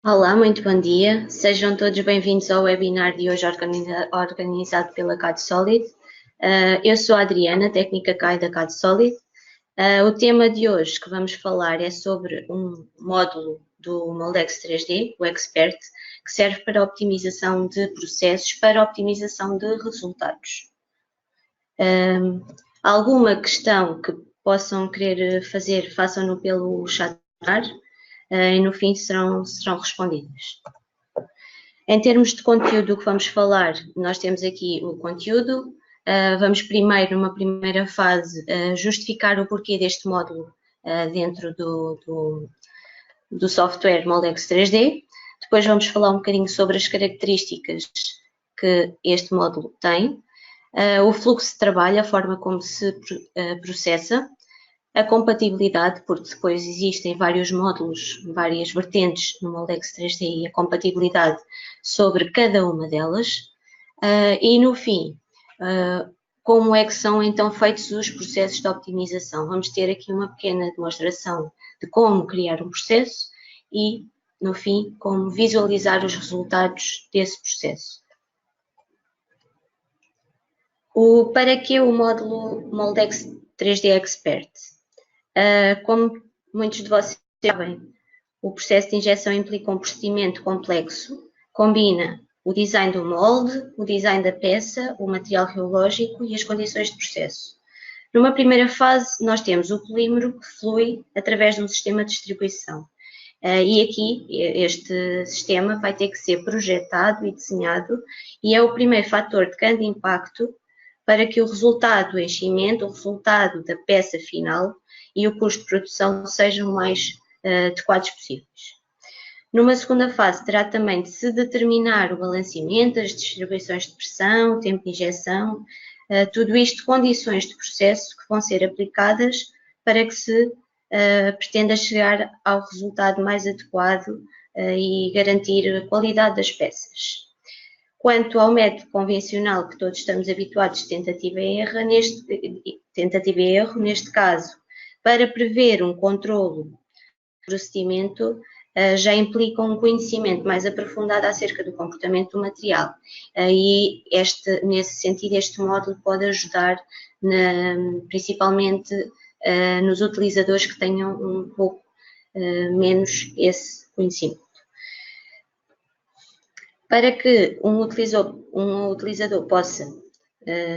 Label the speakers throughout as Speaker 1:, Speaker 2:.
Speaker 1: Olá, muito bom dia. Sejam todos bem-vindos ao webinar de hoje organizado pela CADSolid. Eu sou a Adriana, técnica CAI da CADSolid. O tema de hoje que vamos falar é sobre um módulo do Moldex 3D, o Expert, que serve para optimização de processos, para optimização de resultados. Alguma questão que possam querer fazer, façam-no pelo chat e no fim serão respondidas. Em termos de conteúdo que vamos falar, nós temos aqui o conteúdo. Vamos primeiro, numa primeira fase, justificar o porquê deste módulo dentro do software Moldex 3D. Depois vamos falar um bocadinho sobre as características que este módulo tem, o fluxo de trabalho, a forma como se processa, a compatibilidade, porque depois existem vários módulos, várias vertentes no Moldex 3D e a compatibilidade sobre cada uma delas. E no fim, como é que são então feitos os processos de optimização? Vamos ter aqui uma pequena demonstração de como criar um processo e, no fim, como visualizar os resultados desse processo. Para que o módulo Moldex 3D Expert? Como muitos de vocês sabem, o processo de injeção implica um procedimento complexo, combina o design do molde, o design da peça, o material reológico e as condições de processo. Numa primeira fase, nós temos o polímero que flui através de um sistema de distribuição. E aqui, este sistema vai ter que ser projetado e desenhado e é o primeiro fator de grande impacto para que o resultado do enchimento, o resultado da peça final e o custo de produção sejam o mais adequados possíveis. Numa segunda fase, terá também de se determinar o balanceamento, as distribuições de pressão, o tempo de injeção, tudo isto condições de processo que vão ser aplicadas para que se pretenda chegar ao resultado mais adequado e garantir a qualidade das peças. Quanto ao método convencional que todos estamos habituados de tentativa e erro, neste caso, para prever um controlo do procedimento, já implica um conhecimento mais aprofundado acerca do comportamento do material. E nesse sentido, este módulo pode ajudar principalmente nos utilizadores que tenham um pouco menos esse conhecimento. Para que um utilizador possa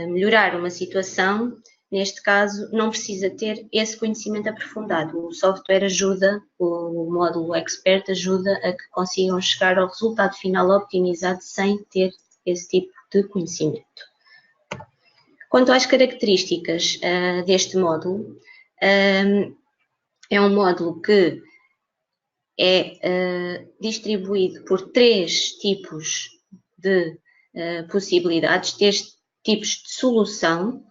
Speaker 1: melhorar uma situação, neste caso, não precisa ter esse conhecimento aprofundado. O software ajuda, o módulo Expert ajuda a que consigam chegar ao resultado final optimizado sem ter esse tipo de conhecimento. Quanto às características deste módulo, é um módulo que é distribuído por 3 tipos de possibilidades, 3 tipos de solução.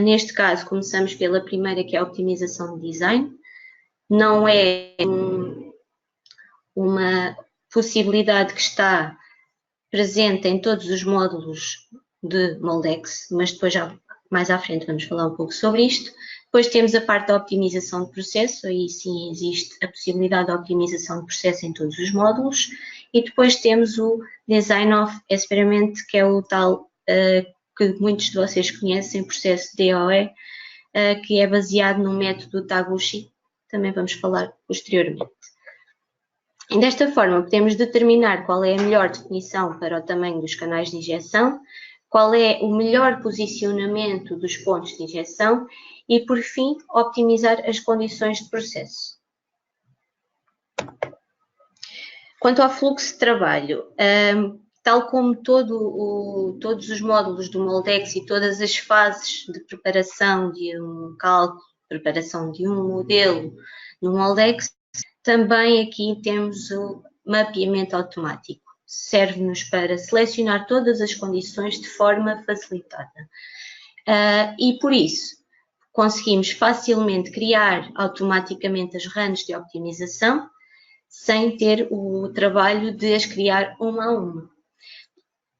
Speaker 1: Neste caso, começamos pela primeira, que é a optimização de design. Não é uma possibilidade que está presente em todos os módulos de Moldex, mas depois já mais à frente vamos falar um pouco sobre isto. Depois temos a parte da optimização de processo, aí sim existe a possibilidade de optimização de processo em todos os módulos. E depois temos o Design of Experiment, que é o tal que muitos de vocês conhecem, processo DOE, que é baseado no método Taguchi, também vamos falar posteriormente. E desta forma podemos determinar qual é a melhor definição para o tamanho dos canais de injeção, qual é o melhor posicionamento dos pontos de injeção e, por fim, optimizar as condições de processo. Quanto ao fluxo de trabalho, tal como todos os módulos do Moldex e todas as fases de preparação de um cálculo, preparação de um modelo no Moldex, também aqui temos o mapeamento automático. Serve-nos para selecionar todas as condições de forma facilitada. E por isso, conseguimos facilmente criar automaticamente as runs de optimização, sem ter o trabalho de as criar uma a uma.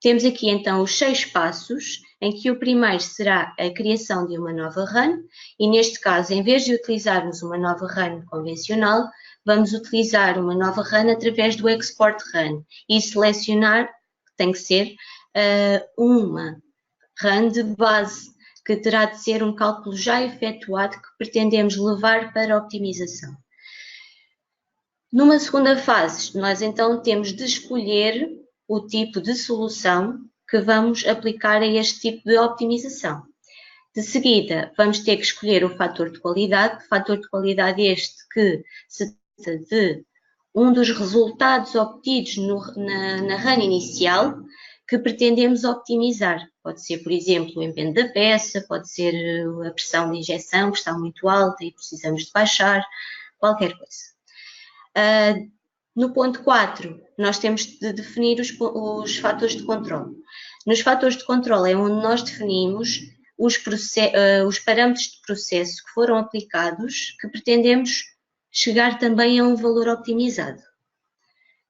Speaker 1: Temos aqui então os 6 passos, em que o primeiro será a criação de uma nova run, e neste caso, em vez de utilizarmos uma nova run convencional, vamos utilizar uma nova run através do export run e selecionar, tem que ser uma run de base, que terá de ser um cálculo já efetuado que pretendemos levar para a optimização. Numa segunda fase, nós então temos de escolher o tipo de solução que vamos aplicar a este tipo de optimização. De seguida, vamos ter que escolher o fator de qualidade este que se trata de um dos resultados obtidos na run inicial que pretendemos optimizar. Pode ser, por exemplo, o empenho da peça, pode ser a pressão de injeção que está muito alta e precisamos de baixar, qualquer coisa. No ponto 4, nós temos de definir os fatores de controle. Nos fatores de controle é onde nós definimos os parâmetros de processo que foram aplicados, que pretendemos chegar também a um valor optimizado.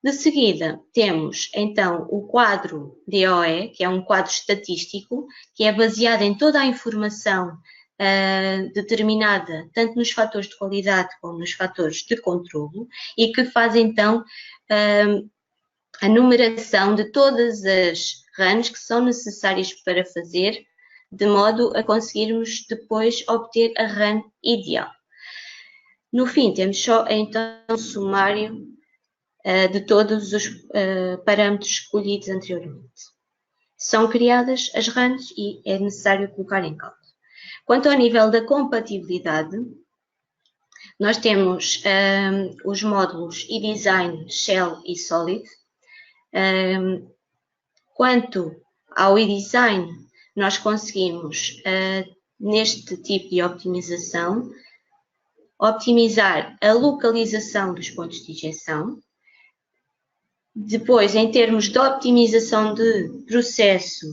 Speaker 1: De seguida, temos então o quadro DOE, que é um quadro estatístico, que é baseado em toda a informação determinada, tanto nos fatores de qualidade como nos fatores de controlo, e que faz então a numeração de todas as runs que são necessárias para fazer, de modo a conseguirmos depois obter a run ideal. No fim, temos só então um sumário de todos os parâmetros escolhidos anteriormente. São criadas as runs e é necessário colocar em cálculo. Quanto ao nível da compatibilidade, nós temos os módulos eDesign, Shell e Solid. Quanto ao eDesign, nós conseguimos, neste tipo de optimização, optimizar a localização dos pontos de injeção. Depois, em termos de optimização de processo,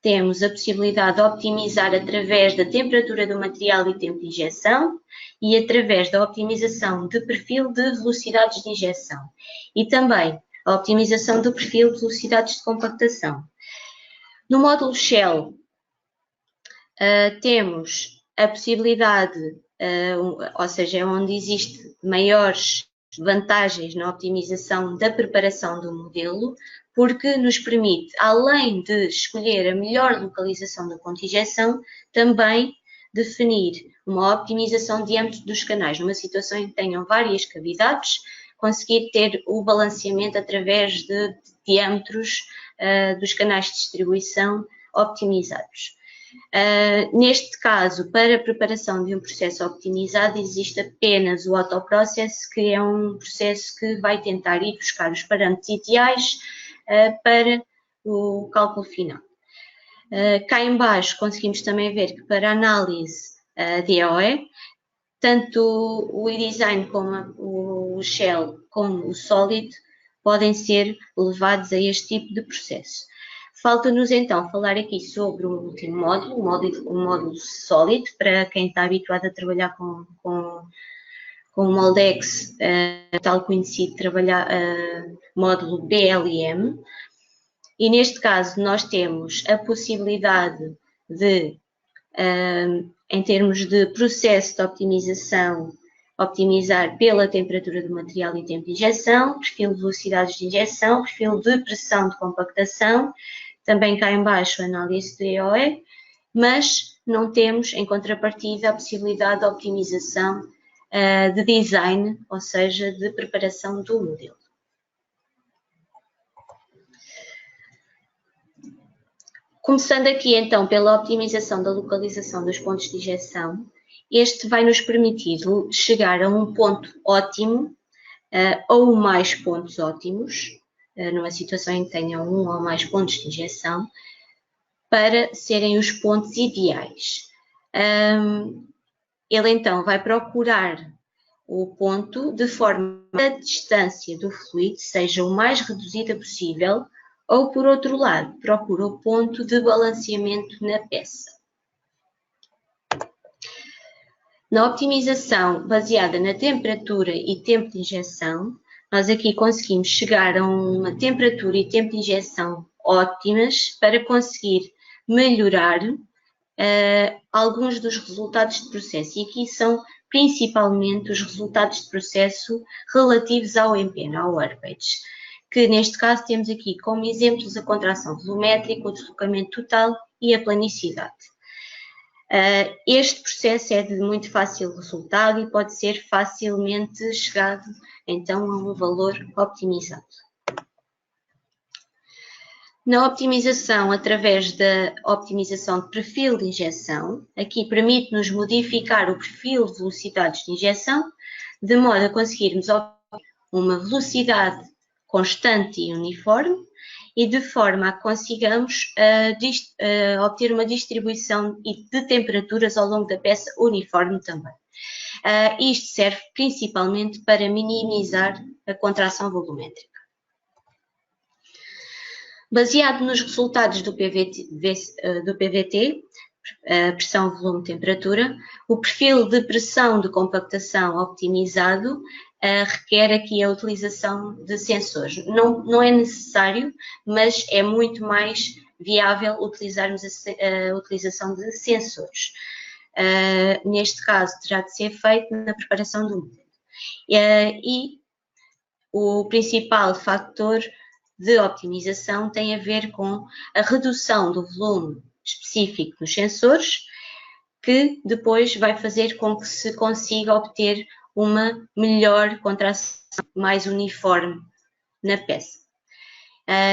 Speaker 1: temos a possibilidade de optimizar através da temperatura do material e tempo de injeção e através da optimização de perfil de velocidades de injeção e também a optimização do perfil de velocidades de compactação. No módulo Shell, temos a possibilidade, ou seja, onde existe maiores vantagens na optimização da preparação do modelo, porque nos permite, além de escolher a melhor localização do ponto de injeção, também definir uma optimização de diâmetro dos canais, numa situação em que tenham várias cavidades, conseguir ter o balanceamento através de diâmetros dos canais de distribuição optimizados. Neste caso, para a preparação de um processo optimizado, existe apenas o autoprocess, que é um processo que vai tentar ir buscar os parâmetros ideais para o cálculo final. Cá em baixo conseguimos também ver que para a análise DOE, tanto o eDesign como o Shell como o Solid podem ser levados a este tipo de processo. Falta-nos então falar aqui sobre o último módulo, o módulo Solid, para quem está habituado a trabalhar com o Moldex, tal conhecido módulo BLM. E neste caso nós temos a possibilidade de, em termos de processo de optimização, optimizar pela temperatura do material e tempo de injeção, perfil de velocidades de injeção, perfil de pressão de compactação, também cá em baixo a análise de DOE, mas não temos, em contrapartida, a possibilidade de optimização de design, ou seja, de preparação do modelo. Começando aqui então pela optimização da localização dos pontos de injeção, este vai nos permitir chegar a um ponto ótimo ou mais pontos ótimos, numa situação em que tenham um ou mais pontos de injeção, para serem os pontos ideais. Ele então vai procurar o ponto de forma que a distância do fluido seja o mais reduzida possível, ou por outro lado, procura o ponto de balanceamento na peça. Na optimização baseada na temperatura e tempo de injeção, nós aqui conseguimos chegar a uma temperatura e tempo de injeção ótimas para conseguir melhorar alguns dos resultados de processo. E aqui são principalmente os resultados de processo relativos ao empeno, ao workpage, que neste caso temos aqui como exemplos a contração volumétrica, o deslocamento total e a planicidade. Este processo é de muito fácil resultado e pode ser facilmente chegado então a um valor optimizado. Na optimização, através da optimização de perfil de injeção, aqui permite-nos modificar o perfil de velocidades de injeção, de modo a conseguirmos uma velocidade constante e uniforme, e de forma a que consigamos obter uma distribuição de temperaturas ao longo da peça uniforme também. Isto serve principalmente para minimizar a contração volumétrica. Baseado nos resultados do PVT, pressão, volume, temperatura, o perfil de pressão de compactação optimizado requer aqui a utilização de sensores. Não é necessário, mas é muito mais viável utilizarmos a utilização de sensores. Neste caso, terá de ser feito na preparação do modelo. E o principal fator de optimização tem a ver com a redução do volume específico nos sensores, que depois vai fazer com que se consiga obter uma melhor contração mais uniforme na peça.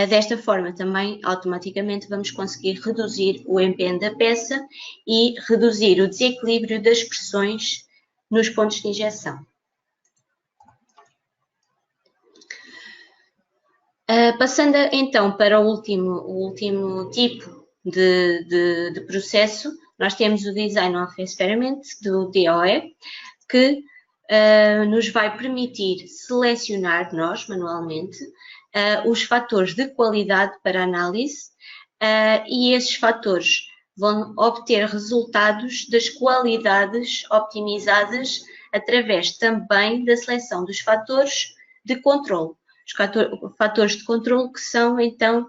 Speaker 1: Desta forma também automaticamente vamos conseguir reduzir o empenho da peça e reduzir o desequilíbrio das pressões nos pontos de injeção. Passando então para o último tipo de processo, nós temos o Design of Experiment, do DOE, que nos vai permitir selecionar nós, manualmente, os fatores de qualidade para análise e esses fatores vão obter resultados das qualidades optimizadas através também da seleção dos fatores de controle. Os fatores de controle que são, então,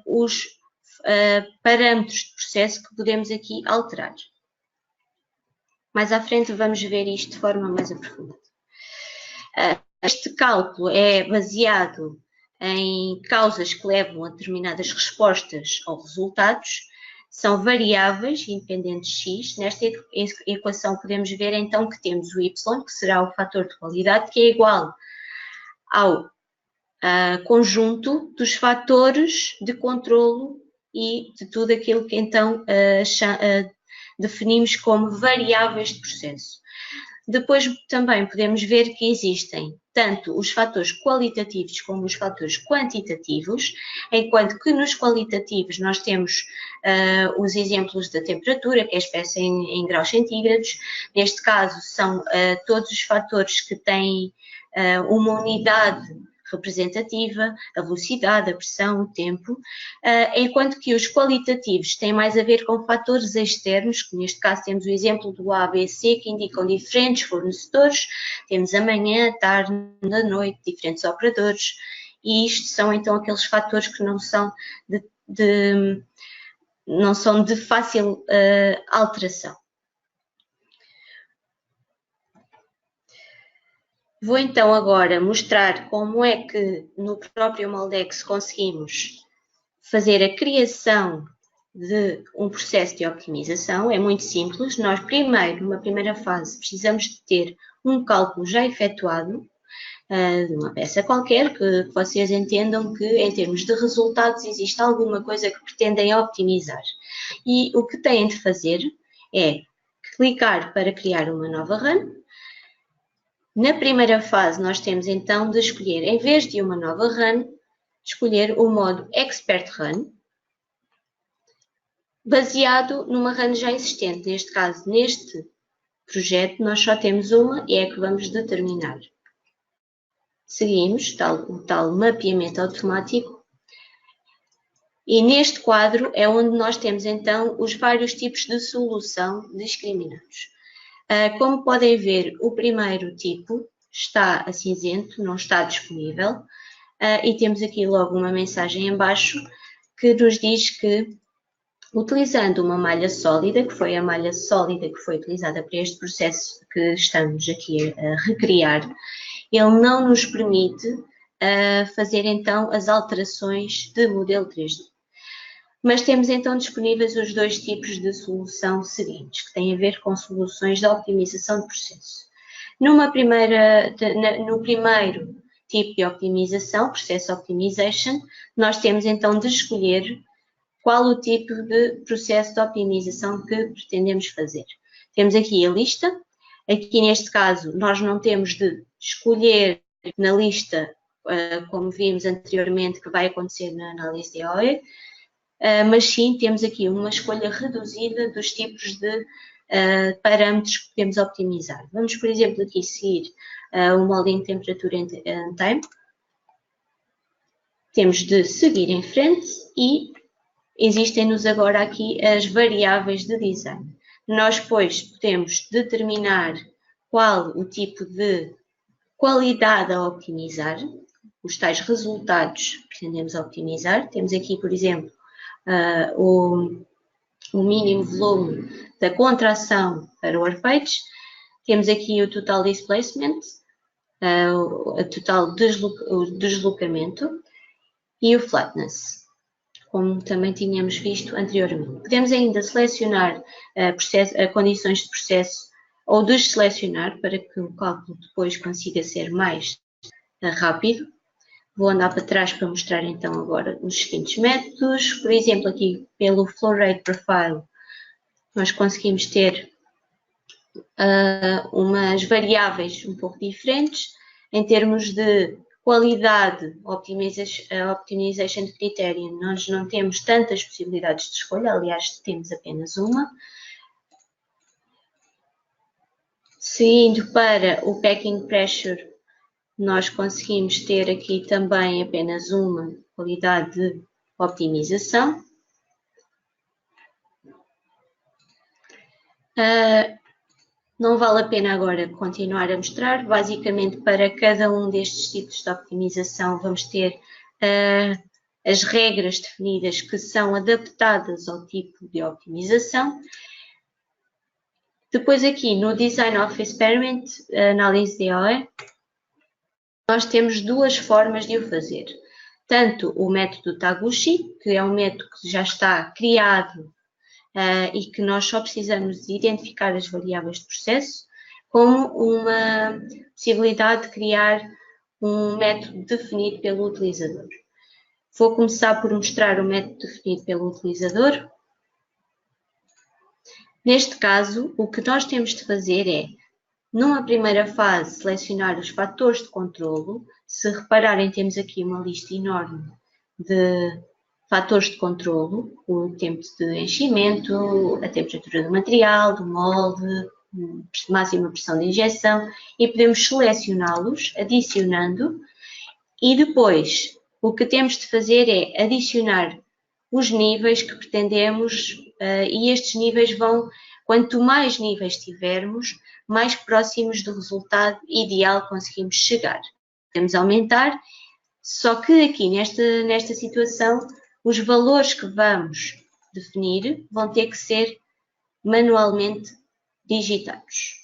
Speaker 1: os parâmetros de processo que podemos aqui alterar. Mais à frente vamos ver isto de forma mais aprofundada. Este cálculo é baseado em causas que levam a determinadas respostas ou resultados. São variáveis independentes x. Nesta equação podemos ver então que temos o y, que será o fator de qualidade, que é igual ao conjunto dos fatores de controlo e de tudo aquilo que então definimos como variáveis de processo. Depois também podemos ver que existem tanto os fatores qualitativos como os fatores quantitativos, enquanto que nos qualitativos nós temos os exemplos da temperatura, que é expressa em graus centígrados. Neste caso são todos os fatores que têm uma unidade representativa, a velocidade, a pressão, o tempo, enquanto que os qualitativos têm mais a ver com fatores externos, que neste caso temos o exemplo do ABC, que indicam diferentes fornecedores, temos a manhã, a tarde, a noite, diferentes operadores, e isto são então aqueles fatores que não são de fácil alteração. Vou então agora mostrar como é que no próprio Moldex conseguimos fazer a criação de um processo de optimização. É muito simples. Nós primeiro, numa primeira fase, precisamos de ter um cálculo já efetuado de uma peça qualquer, que vocês entendam que em termos de resultados existe alguma coisa que pretendem optimizar. E o que têm de fazer é clicar para criar uma nova run. Na primeira fase, nós temos então de escolher, em vez de uma nova run, escolher o modo Expert Run, baseado numa run já existente. Neste caso, neste projeto, nós só temos uma e é a que vamos determinar. Seguimos o tal mapeamento automático. E neste quadro é onde nós temos então os vários tipos de solução discriminados. Como podem ver, o primeiro tipo está a cinzento, não está disponível, e temos aqui logo uma mensagem em baixo que nos diz que Utilizando uma malha sólida, que foi a malha sólida que foi utilizada para este processo que estamos aqui a recriar, ele não nos permite fazer então as alterações de modelo 3D. Mas temos então disponíveis os dois tipos de solução seguintes, que têm a ver com soluções de optimização de processo. No primeiro tipo de optimização, Process Optimization, nós temos então de escolher qual o tipo de processo de optimização que pretendemos fazer. Temos aqui a lista. Aqui neste caso nós não temos de escolher na lista, como vimos anteriormente que vai acontecer na análise de OE, mas sim temos aqui uma escolha reduzida dos tipos de parâmetros que podemos optimizar. Vamos, por exemplo, aqui seguir o molding temperature and time. Temos de seguir em frente e existem-nos agora aqui as variáveis de design. Nós, pois, podemos determinar qual o tipo de qualidade a optimizar, os tais resultados que pretendemos optimizar. Temos aqui, por exemplo, o mínimo volume da contração para o workpage. Temos aqui o total displacement, o total deslocamento e o flatness, como também tínhamos visto anteriormente. Podemos ainda selecionar condições de processo ou desselecionar para que o cálculo depois consiga ser mais rápido. Vou andar para trás para mostrar então agora os seguintes métodos. Por exemplo, aqui pelo Flow Rate Profile, nós conseguimos ter umas variáveis um pouco diferentes em termos de qualidade, optimization criterion. Nós não temos tantas possibilidades de escolha, aliás, temos apenas uma. Seguindo para o packing pressure, nós conseguimos ter aqui também apenas uma qualidade de optimização. Não vale a pena agora continuar a mostrar. Basicamente, para cada um destes tipos de optimização, vamos ter as regras definidas que são adaptadas ao tipo de optimização. Depois aqui no Design of Experiment, análise de OE, nós temos duas formas de o fazer. Tanto o método Taguchi, que é um método que já está criado e que nós só precisamos de identificar as variáveis de processo, como uma possibilidade de criar um método definido pelo utilizador. Vou começar por mostrar o método definido pelo utilizador. Neste caso, o que nós temos de fazer é, numa primeira fase, selecionar os fatores de controlo. Se repararem, temos aqui uma lista enorme de fatores de controlo, o tempo de enchimento, a temperatura do material, do molde, máxima pressão de injeção, e podemos selecioná-los, adicionando, e depois o que temos de fazer é adicionar os níveis que pretendemos, e estes níveis vão, quanto mais níveis tivermos, mais próximos do resultado ideal conseguimos chegar. Podemos aumentar, só que aqui nesta situação, os valores que vamos definir vão ter que ser manualmente digitados.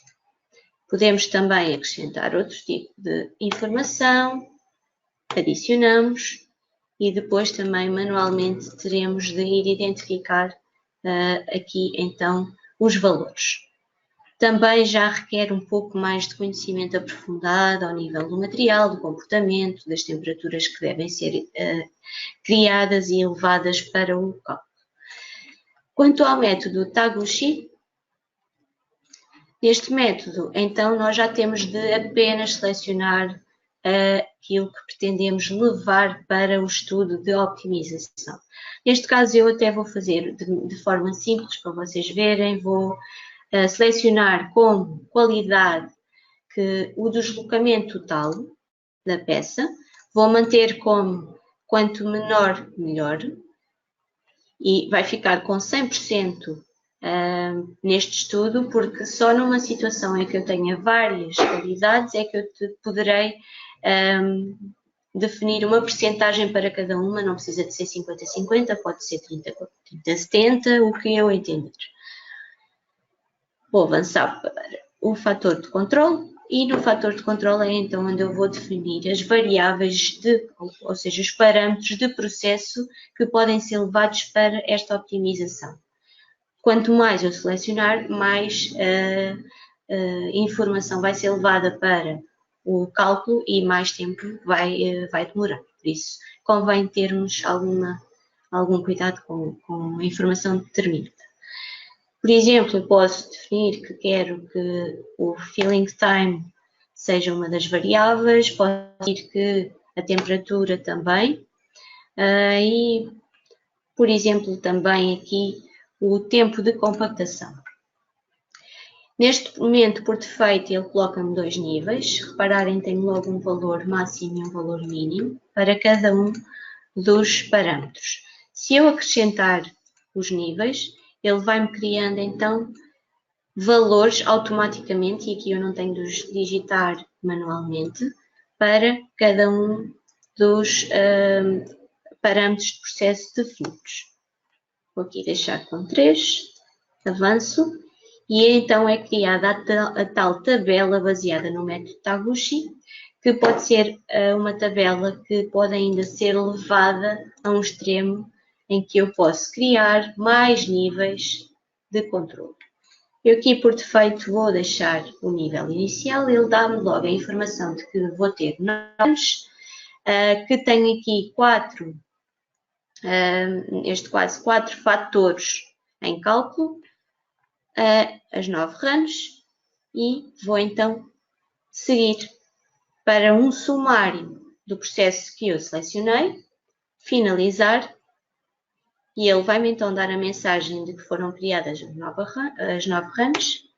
Speaker 1: Podemos também acrescentar outro tipo de informação, adicionamos e depois também manualmente teremos de ir identificar aqui então os valores. Também já requer um pouco mais de conhecimento aprofundado ao nível do material, do comportamento, das temperaturas que devem ser criadas e elevadas para o cálculo. Quanto ao método Taguchi, neste método, então, nós já temos de apenas selecionar aquilo que pretendemos levar para o estudo de optimização. Neste caso, eu até vou fazer de forma simples para vocês verem, vou selecionar como qualidade o deslocamento total da peça, vou manter como quanto menor, melhor, e vai ficar com 100% neste estudo, porque só numa situação em que eu tenha várias qualidades é que eu poderei definir uma percentagem para cada uma, não precisa de ser 50-50, pode ser 30-70, o que eu entender. Vou avançar para o fator de controle e no fator de controle é então onde eu vou definir as variáveis, ou seja, os parâmetros de processo que podem ser levados para esta optimização. Quanto mais eu selecionar, mais informação vai ser levada para o cálculo e mais tempo vai demorar. Por isso, convém termos algum cuidado com a informação determinada. Por exemplo, eu posso definir que quero que o filling time seja uma das variáveis, posso dizer que a temperatura também, e, por exemplo, também aqui o tempo de compactação. Neste momento, por defeito, ele coloca-me 2 níveis. Repararem, tenho logo um valor máximo e um valor mínimo para cada um dos parâmetros. Se eu acrescentar os níveis, ele vai-me criando então valores automaticamente, e aqui eu não tenho de os digitar manualmente, para cada um dos parâmetros de processo definidos. Vou aqui deixar com 3, avanço, e então é criada a tal tabela baseada no método Taguchi, que pode ser uma tabela que pode ainda ser levada a um extremo em que eu posso criar mais níveis de controle. Eu aqui por defeito vou deixar o nível inicial, ele dá-me logo a informação de que vou ter 9, que tenho aqui 4 fatores em cálculo, as 9 runs, e vou então seguir para um sumário do processo que eu selecionei, finalizar, e ele vai-me então dar a mensagem de que foram criadas as 9 runs.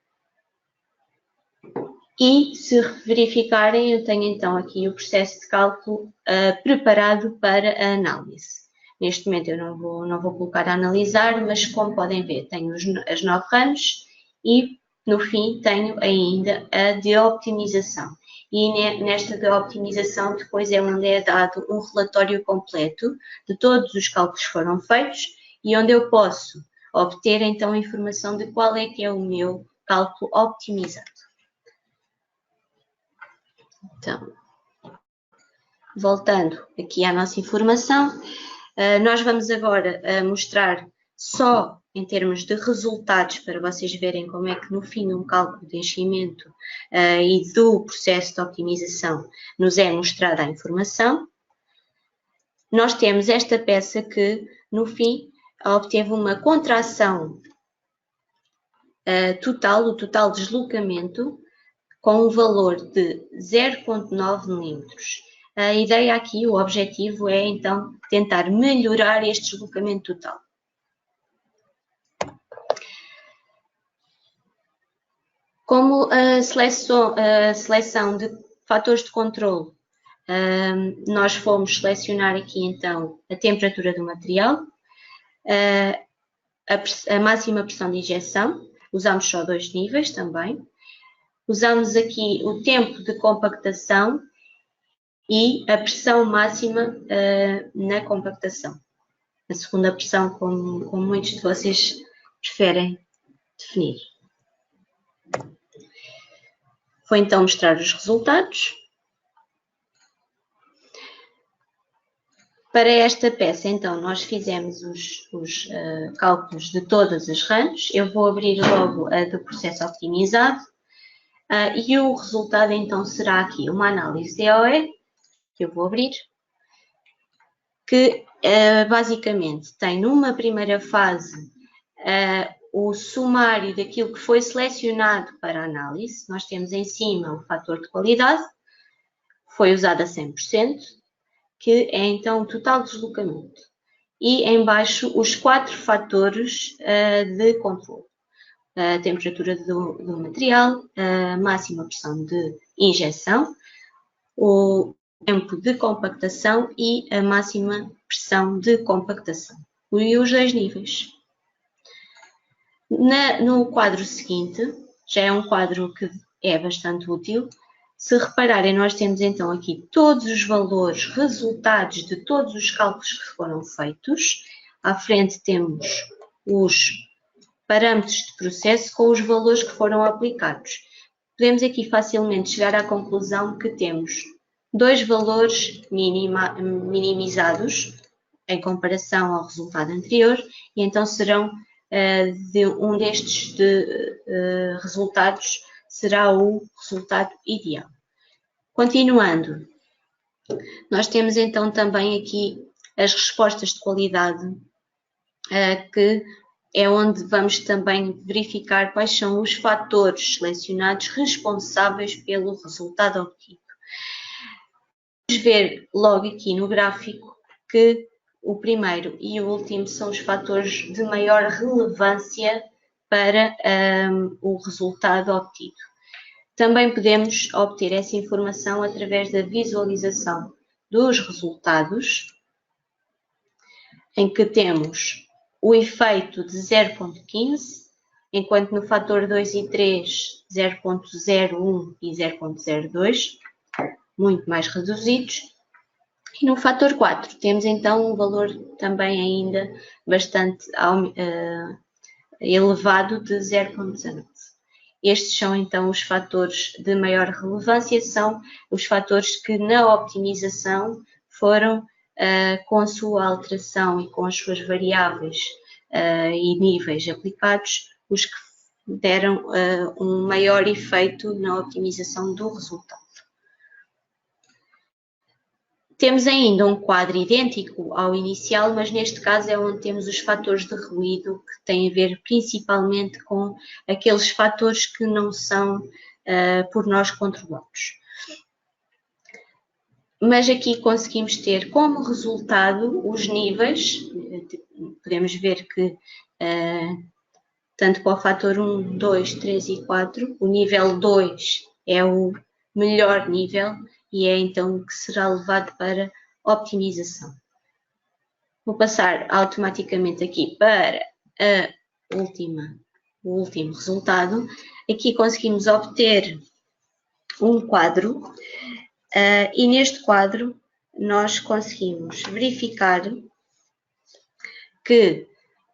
Speaker 1: E se verificarem, eu tenho então aqui o processo de cálculo preparado para a análise. Neste momento eu não vou colocar a analisar, mas como podem ver, tenho as 9 runs e no fim tenho ainda a de optimização. E nesta de optimização depois é onde é dado um relatório completo de todos os cálculos que foram feitos e onde eu posso obter então a informação de qual é que é o meu cálculo optimizado. Então, voltando aqui à nossa informação, nós vamos agora mostrar só em termos de resultados para vocês verem como é que no fim de um cálculo de enchimento e do processo de optimização nos é mostrada a informação. Nós temos esta peça que no fim obteve uma contração total, o total deslocamento, com um valor de 0,9 milímetros. A ideia aqui, o objetivo é então tentar melhorar este deslocamento total. Como a seleção de fatores de controle, nós fomos selecionar aqui então a temperatura do material, a máxima pressão de injeção, usamos só 2 níveis também. Usamos aqui o tempo de compactação e a pressão máxima na compactação. A segunda pressão, como muitos de vocês preferem definir. Vou então mostrar os resultados. Para esta peça, então, nós fizemos os cálculos de todas as runs. Eu vou abrir logo a do processo optimizado. E o resultado então será aqui uma análise DOE, que eu vou abrir, que basicamente tem numa primeira fase o sumário daquilo que foi selecionado para a análise. Nós temos em cima o fator de qualidade, foi usado a 100%, que é então o total deslocamento. E em baixo os 4 fatores de controle. A temperatura do material, a máxima pressão de injeção, o tempo de compactação e a máxima pressão de compactação. E os 2 níveis. No quadro seguinte, já é um quadro que é bastante útil, Se repararem, nós temos então aqui todos os valores resultados de todos os cálculos que foram feitos. À frente temos os parâmetros de processo com os valores que foram aplicados. Podemos aqui facilmente chegar à conclusão que temos dois valores minimizados em comparação ao resultado anterior, e então serão um destes resultados será o resultado ideal. Continuando, nós temos então também aqui as respostas de qualidade, que é onde vamos também verificar quais são os fatores selecionados responsáveis pelo resultado obtido. Vamos ver logo aqui no gráfico que o primeiro e o último são os fatores de maior relevância para o resultado obtido. Também podemos obter essa informação através da visualização dos resultados, em que temos o efeito de 0,15, enquanto no fator 2 e 3, 0,01 e 0,02, muito mais reduzidos. E no fator 4 temos então um valor também ainda bastante elevado de 0,19. Estes são então os fatores de maior relevância, são os fatores que na optimização foram, com a sua alteração e com as suas variáveis e níveis aplicados, os que deram um maior efeito na optimização do resultado. Temos ainda um quadro idêntico ao inicial, mas neste caso é onde temos os fatores de ruído, que têm a ver principalmente com aqueles fatores que não são por nós controlados. Mas aqui conseguimos ter como resultado os níveis. Podemos ver que tanto para o fator 1, 2, 3 e 4, o nível 2 é o melhor nível e é então o que será levado para optimização. Vou passar automaticamente aqui para o último resultado. Aqui conseguimos obter um quadro e neste quadro nós conseguimos verificar que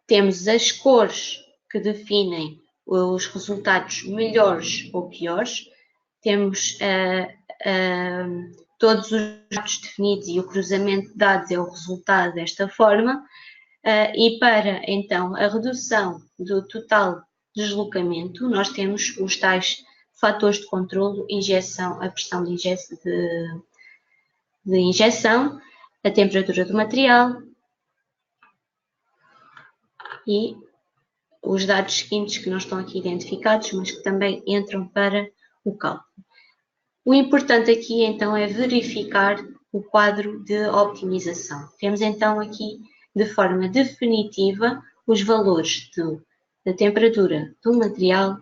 Speaker 1: temos as cores que definem os resultados melhores ou piores, temos todos os dados definidos e o cruzamento de dados é o resultado desta forma, e para então a redução do total deslocamento nós temos os tais fatores de controlo, injeção, a pressão de injeção, a temperatura do material e os dados seguintes que não estão aqui identificados, mas que também entram para o cálculo. O importante aqui então é verificar o quadro de optimização. Temos então aqui de forma definitiva os valores da temperatura do material,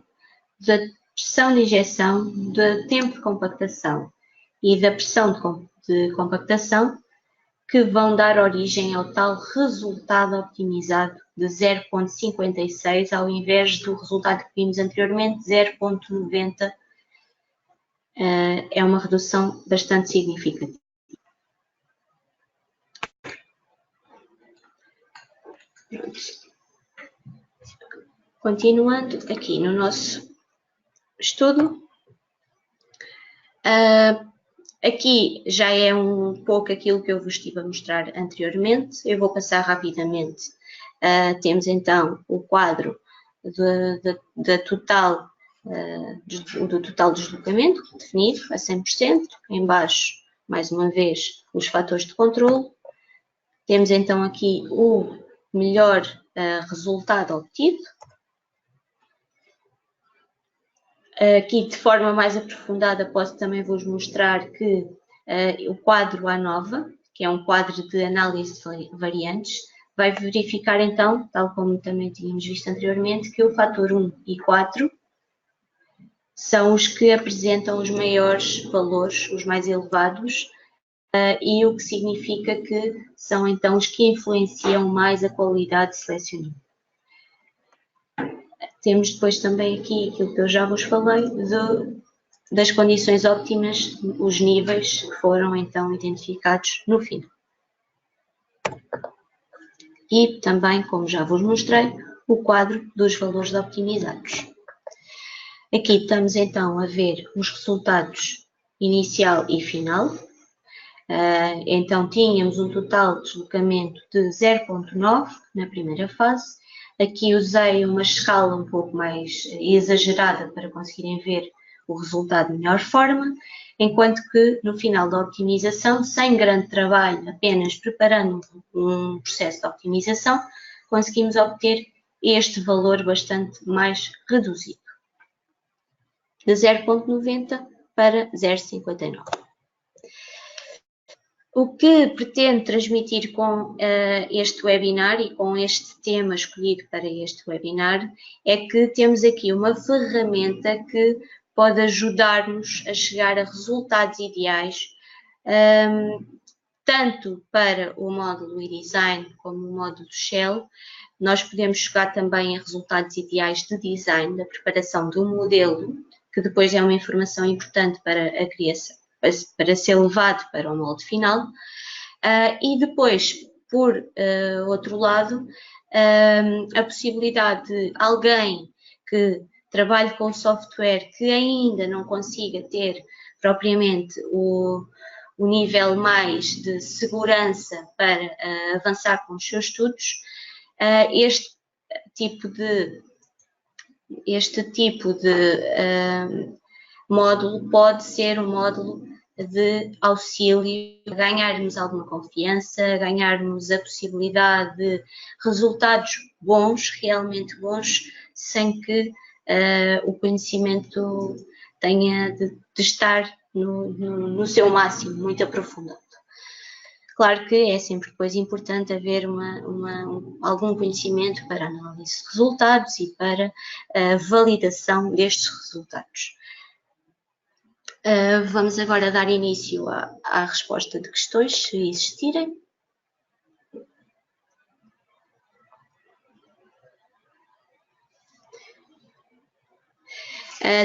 Speaker 1: da pressão de injeção, do tempo de compactação e da pressão de compactação, que vão dar origem ao tal resultado optimizado de 0,56 ao invés do resultado que vimos anteriormente, 0,90. É uma redução bastante significativa. Continuando aqui no nosso estudo, aqui já é um pouco aquilo que eu vos estive a mostrar anteriormente. Eu vou passar rapidamente. Temos então o quadro do total deslocamento definido a 100%. Em baixo, mais uma vez, os fatores de controle. Temos então aqui o melhor resultado obtido. Aqui, de forma mais aprofundada, posso também vos mostrar que o quadro ANOVA, que é um quadro de análise de variantes, vai verificar então, tal como também tínhamos visto anteriormente, que o fator 1 e 4 são os que apresentam os maiores valores, os mais elevados, e o que significa que são então os que influenciam mais a qualidade selecionada. Temos depois também aqui aquilo que eu já vos falei das condições óptimas, os níveis que foram então identificados no final. E também, como já vos mostrei, o quadro dos valores optimizados. Aqui estamos então a ver os resultados inicial e final. Então tínhamos um total de deslocamento de 0,9 na primeira fase. Aqui usei uma escala um pouco mais exagerada para conseguirem ver o resultado de melhor forma, enquanto que no final da optimização, sem grande trabalho, apenas preparando um processo de optimização, conseguimos obter este valor bastante mais reduzido, de 0,90 para 0,59. O que pretendo transmitir com este webinar e com este tema escolhido para este webinar é que temos aqui uma ferramenta que pode ajudar-nos a chegar a resultados ideais, tanto para o módulo e-design como o módulo Shell. Nós podemos chegar também a resultados ideais de design, da preparação do modelo, que depois é uma informação importante para a criação, para ser levado para o molde final. E depois, por outro lado, a possibilidade de alguém que trabalhe com software que ainda não consiga ter propriamente o nível mais de segurança para avançar com os seus estudos, este tipo de módulo pode ser um módulo de auxílio, ganharmos alguma confiança, ganharmos a possibilidade de resultados bons, realmente bons, sem que o conhecimento tenha de estar no seu máximo, muito aprofundado. Claro que é sempre depois importante haver algum conhecimento para análise de resultados e para a validação destes resultados. Vamos agora dar início à resposta de questões, se existirem.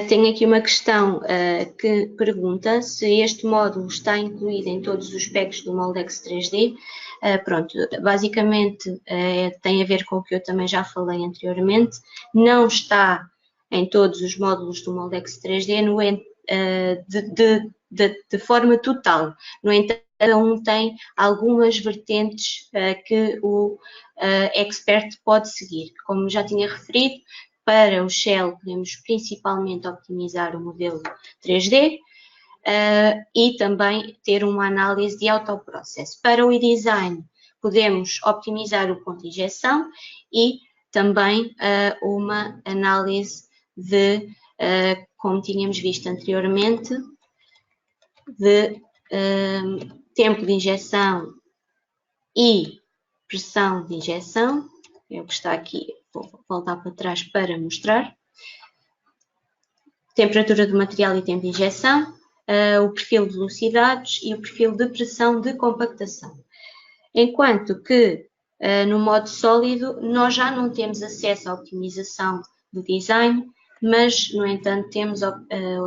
Speaker 1: Tenho aqui uma questão que pergunta se este módulo está incluído em todos os packs do Moldex 3D. Pronto, basicamente tem a ver com o que eu também já falei anteriormente. Não está em todos os módulos do Moldex 3D, de forma total. No entanto, cada um tem algumas vertentes que o expert pode seguir. Como já tinha referido, para o Shell podemos principalmente optimizar o modelo 3D e também ter uma análise de autoprocesso. Para o e-design podemos optimizar o ponto de injeção e também uma análise de, como tínhamos visto anteriormente, de tempo de injeção e pressão de injeção, é o que está aqui. Vou voltar para trás para mostrar. Temperatura do material e tempo de injeção, o perfil de velocidades e o perfil de pressão de compactação. Enquanto que no modo sólido nós já não temos acesso à optimização de design, mas no entanto temos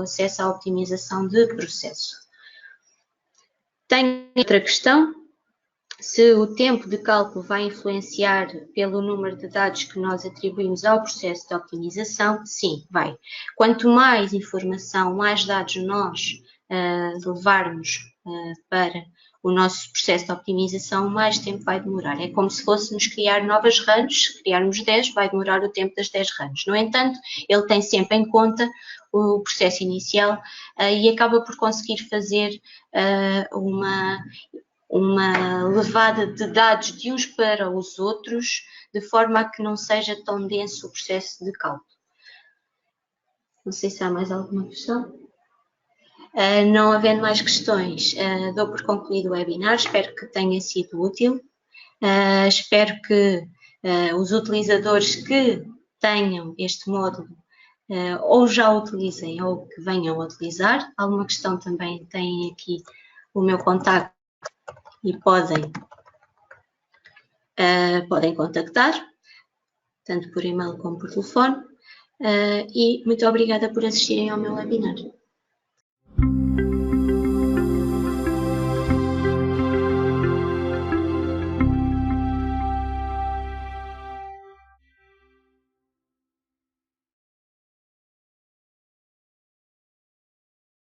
Speaker 1: acesso à optimização de processo. Tenho outra questão. Se o tempo de cálculo vai influenciar pelo número de dados que nós atribuímos ao processo de optimização, sim, vai. Quanto mais informação, mais dados nós levarmos para o nosso processo de optimização, mais tempo vai demorar. É como se fôssemos criar novas runs, se criarmos 10, vai demorar o tempo das 10 runs. No entanto, ele tem sempre em conta o processo inicial e acaba por conseguir fazer uma levada de dados de uns para os outros, de forma a que não seja tão denso o processo de cálculo. Não sei se há mais alguma questão. Não havendo mais questões, dou por concluído o webinar. Espero que tenha sido útil. Espero que os utilizadores que tenham este módulo ou já utilizem ou que venham a utilizar. Alguma questão também têm aqui o meu contacto e podem contactar, tanto por e-mail como por telefone. E muito obrigada por assistirem ao meu webinar.